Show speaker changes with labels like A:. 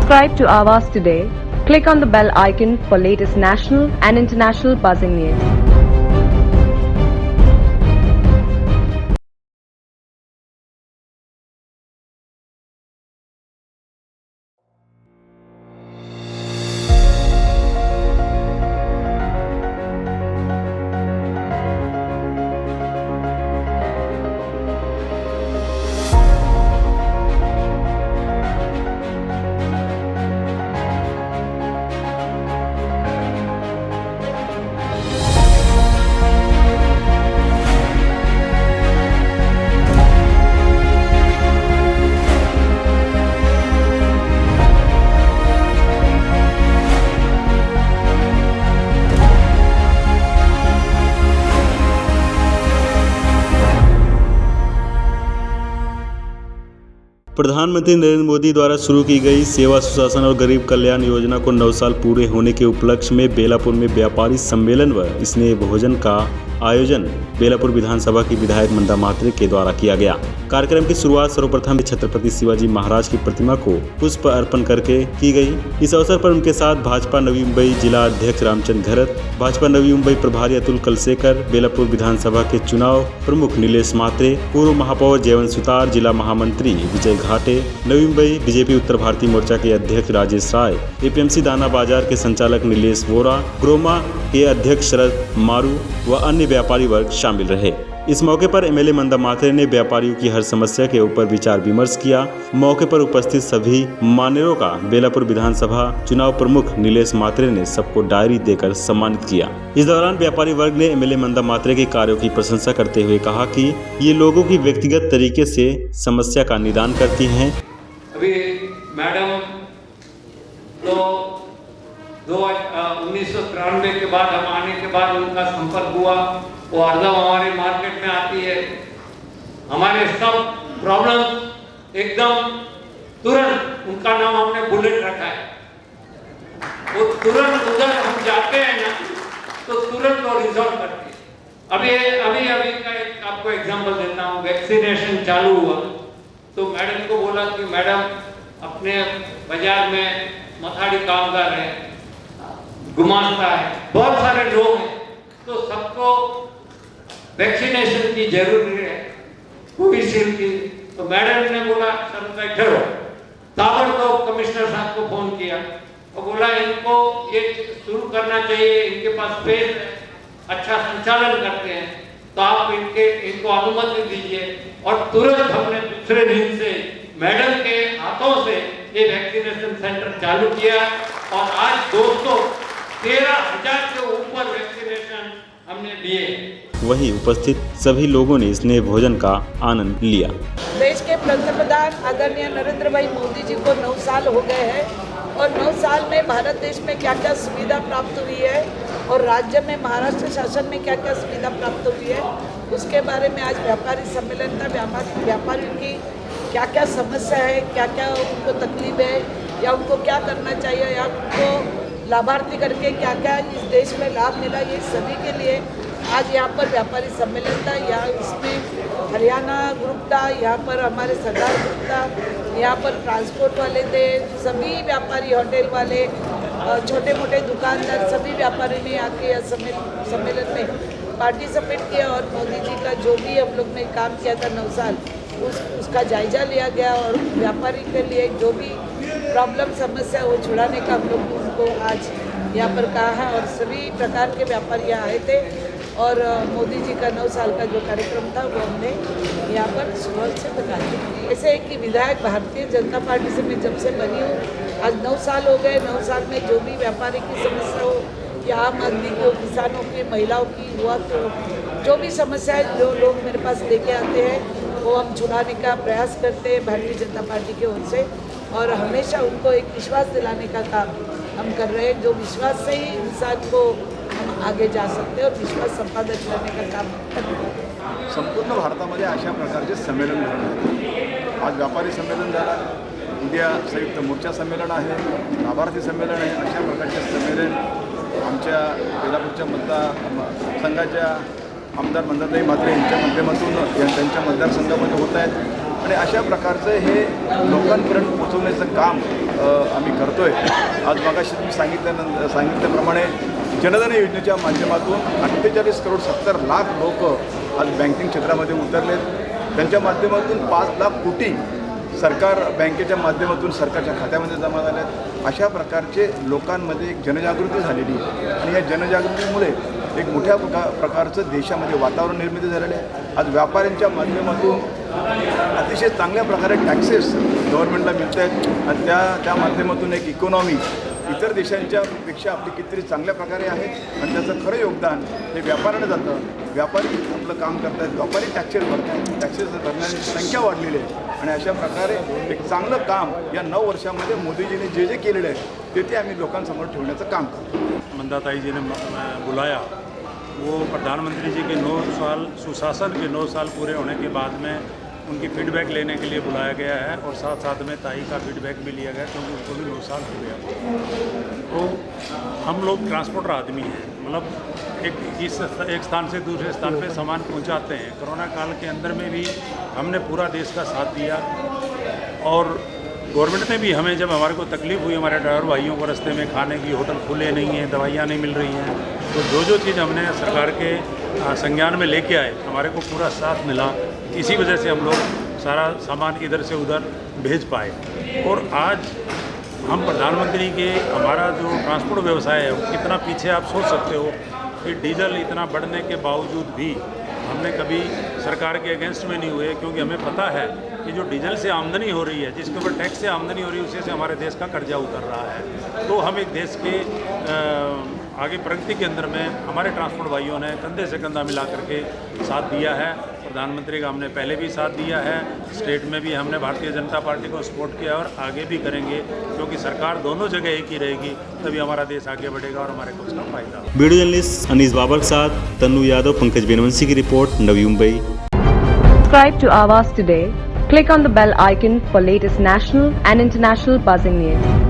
A: Subscribe to Awaaz today. Click on the bell icon for latest national and international buzzing news.
B: प्रधानमंत्री नरेंद्र मोदी द्वारा शुरू की गई सेवा सुशासन और गरीब कल्याण योजना को 9 साल पूरे होने के उपलक्ष्य में बेलापुर में व्यापारी सम्मेलन व स्नेह भोजन का आयोजन बेलापुर विधानसभा की विधायक मंदा म्हात्रे के द्वारा किया गया। कार्यक्रम की शुरुआत सर्वप्रथम छत्रपति शिवाजी महाराज की प्रतिमा को पुष्प अर्पण करके की गई। इस अवसर पर उनके साथ भाजपा नवी मुंबई जिला अध्यक्ष रामचंद्र घरत, भाजपा नवी मुंबई प्रभारी अतुल कलसेकर, बेलापुर विधानसभा के चुनाव प्रमुख नीलेश म्हात्रे, पूर्व महापौर जयवंत सुतार, जिला महामंत्री विजय घाटे, नवी मुंबई बीजेपी उत्तर भारतीय मोर्चा के अध्यक्ष राजेश राय, एपीएमसी दाना बाजार के संचालक नीलेश वोरा, ग्रोमा के अध्यक्ष शरद मारू व अन्य व्यापारी वर्ग शामिल रहे। इस मौके पर एमएलए मंदा म्हात्रे ने व्यापारियों की हर समस्या के ऊपर विचार विमर्श किया। मौके पर उपस्थित सभी मान्यवरों का बेलापुर विधानसभा चुनाव प्रमुख नीलेश म्हात्रे ने सबको डायरी देकर सम्मानित किया। इस दौरान व्यापारी वर्ग ने एमएलए मंदा म्हात्रे के कार्यों की प्रशंसा करते हुए कहा कि ये लोगों की व्यक्तिगत तरीके से समस्या का निदान करती हैं।
C: अभी मैडम तो 1993 के बाद हम आने के बाद उनका संपर्क हुआ, वो हरदम हमारे मार्केट में आती है। हमारे सब प्रॉब्लम एकदम तुरंत, उनका नाम हमने बुलेट रखा है, वो तुरंत उधर हम जाते हैं ना तो तुरंत वो रिजॉल्व करती है। अभी का एक आपको एग्जांपल देता हूँ। वैक्सीनेशन चालू हुआ तो मैडम को बोला कि मैडम अपने बाजार में मथाड़ी कामगार है, गुमास्ता है, बहुत सारे लोग हैं, तो सबको वैक्सीनेशन की जरूरी है, कोविशील्ड की। तो मैडम ने बोला सर बैठे रहो, ताबड़तोड़ कमिश्नर साहब को फोन किया और बोला इनको ये शुरू करना चाहिए, इनके पास स्पेस है, अच्छा संचालन करते हैं, तो आप इनको अनुमति दीजिए। और तुरंत हमने दूसरे दिन से मैडम के हाथों से ये वैक्सीनेशन सेंटर चालू किया और आज 213,000 के ऊपर वैक्सीनेशन हमने दिए।
B: वहीं उपस्थित सभी लोगों ने स्नेह भोजन का आनंद लिया।
D: देश के प्रधानमंत्री आदरणीय नरेंद्र भाई मोदी जी को 9 साल हो गए हैं और 9 साल में भारत देश में क्या क्या सुविधा प्राप्त हुई है और राज्य में महाराष्ट्र शासन में क्या क्या सुविधा प्राप्त हुई है, उसके बारे में आज व्यापारी सम्मेलन था। व्यापारियों की क्या क्या समस्या है, क्या क्या उनको तकलीफ है, या उनको क्या करना चाहिए, या उनको लाभार्थी करके क्या क्या इस देश में लाभ मिला, ये सभी के लिए आज यहाँ पर व्यापारी सम्मेलन था। यहाँ इसमें हरियाणा ग्रुप था, यहाँ पर हमारे सरदार ग्रुप था, यहाँ पर ट्रांसपोर्ट वाले थे, सभी व्यापारी, होटल वाले, छोटे मोटे दुकानदार, सभी व्यापारी ने आके सम्मेलन में पार्टिसिपेट किया और मोदी जी का जो भी हम लोग ने काम किया था 9 साल उसका जायजा लिया गया और व्यापारी के लिए जो भी प्रॉब्लम समस्या वो छुड़ाने का हम लोग उनको आज यहाँ पर कहा है और सभी प्रकार के व्यापारी यहाँ आए थे और मोदी जी का 9 साल का जो कार्यक्रम था वो हमने यहाँ पर सुबह से बता दिया। ऐसे है कि विधायक भारतीय जनता पार्टी से मैं जब से बनी हूँ आज 9 साल हो गए। 9 साल में जो भी व्यापारी की समस्या हो या आम आदमी को, किसानों की, महिलाओं की, युवा को, जो भी समस्याएं जो लोग मेरे पास लेके आते हैं वो हम छुड़ाने का प्रयास करते हैं भारतीय जनता पार्टी की ओर से और हमेशा उनको एक विश्वास दिलाने का काम हम कर रहे हैं। जो विश्वास से ही इंसान को हम आगे जा सकते हैं और विश्वास संपादन करने का काम करते हैं।
E: संपूर्ण भारतामध्ये अशा प्रकारचे संमेलन भरले। आज व्यापारी संमेलन झालं, उद्या संयुक्त मोर्चा संमेलन आहे, लाभार्थी संमेलन आहे। अशा प्रकारचे संमेलन आमच्या बेलापूरच्या मतदारसंघाच्या आमदार मंदाताई म्हात्रे यांच्या माध्यमातून त्यांच्या मतदारसंघामध्ये होत आहेत आणि अशा प्रकारचं हे लोकांपर्यंत पोहोचवण्याचं काम आम्ही करतो आहे. आज मगाशी तुम्ही सांगितल्याप्रमाणे जनधन योजनेच्या माध्यमातून 48 करोड 70 लाख लोक आज बँकिंग क्षेत्रामध्ये उतरलेत. त्यांच्या माध्यमातून 5 लाख कोटी सरकार बँकेच्या माध्यमातून सरकारच्या खात्यामध्ये जमा झाल्यात. अशा प्रकारचे लोकांमध्ये एक जनजागृती झालेली आहे आणि या जनजागृतीमुळे एक मोठ्या प्रकारचं देशामध्ये वातावरण निर्मिती झालेलं आहे. आज व्यापाऱ्यांच्या माध्यमातून अतिशय चांगल्या प्रकारे टॅक्सेस गव्हर्नमेंटला मिळत आहेत आणि त्या माध्यमातून एक इकॉनॉमी इतर देशांच्या पेक्षा आपली कितीतरी चांगल्या प्रकारे आहे आणि त्याचं खरं योगदान हे व्यापाऱ्यानं जातं. व्यापारी आपलं काम करत आहेत, व्यापारी टॅक्सेस भरत आहेत, टॅक्सेस भरण्याची संख्या वाढलेली आहे आणि अशा प्रकारे एक चांगलं काम या 9 वर्षामध्ये मोदीजीने जे जे केलेलं आहे ते आम्ही लोकांसमोर ठेवण्याचं काम करतो.
F: मंदाताई जी ने बुलाया वो प्रधानमंत्री जी के 9 साल सुशासन के 9 साल पूरे होने के बाद में उनकी फीडबैक लेने के लिए बुलाया गया है और साथ साथ में ताई का फीडबैक भी लिया गया क्योंकि उनको भी 9 साल हो गया. तो हम लोग ट्रांसपोर्टर आदमी हैं, मतलब एक स्थान से दूसरे स्थान पे सामान पहुंचाते हैं. कोरोना काल के अंदर में भी हमने पूरा देश का साथ दिया और गवर्नमेंट ने भी हमें, जब हमारे को तकलीफ़ हुई, हमारे ड्राइवर भाइयों को रास्ते में खाने की, होटल खुले नहीं हैं, दवाइयाँ नहीं मिल रही हैं, तो जो चीज़ हमने सरकार के संज्ञान में लेके आए हमारे को पूरा साथ मिला. इसी वजह से हम लोग सारा सामान इधर से उधर भेज पाए. और आज हम प्रधानमंत्री के, हमारा जो ट्रांसपोर्ट व्यवसाय है वो कितना पीछे आप सोच सकते हो कि डीजल इतना बढ़ने के बावजूद भी हमने कभी सरकार के अगेंस्ट में नहीं हुए, क्योंकि हमें पता है कि जो डीजल से आमदनी हो रही है, जिसके ऊपर टैक्स से आमदनी हो रही है, उसी से हमारे देश का कर्जा उतर रहा है. तो हम एक देश के आगे प्रगति के अंदर में हमारे ट्रांसपोर्ट भाइयों ने कंधे से कंधा मिला करके साथ दिया है. प्रधानमंत्री का हमने पहले भी साथ दिया है, स्टेट में भी हमने भारतीय जनता पार्टी को सपोर्ट किया और आगे भी करेंगे, क्योंकि सरकार दोनों जगह एक ही रहेगी, तभी हमारा देश आगे बढ़ेगा और हमारे को उसका फायदा.
B: वीडियो जर्नलिस्ट अनीस बाबर के साथ तन्नू यादव, पंकज बेनवंशी की report, Navi Mumbai.
A: Subscribe to Awaaz today. Click on the bell icon for latest national and international buzzing news.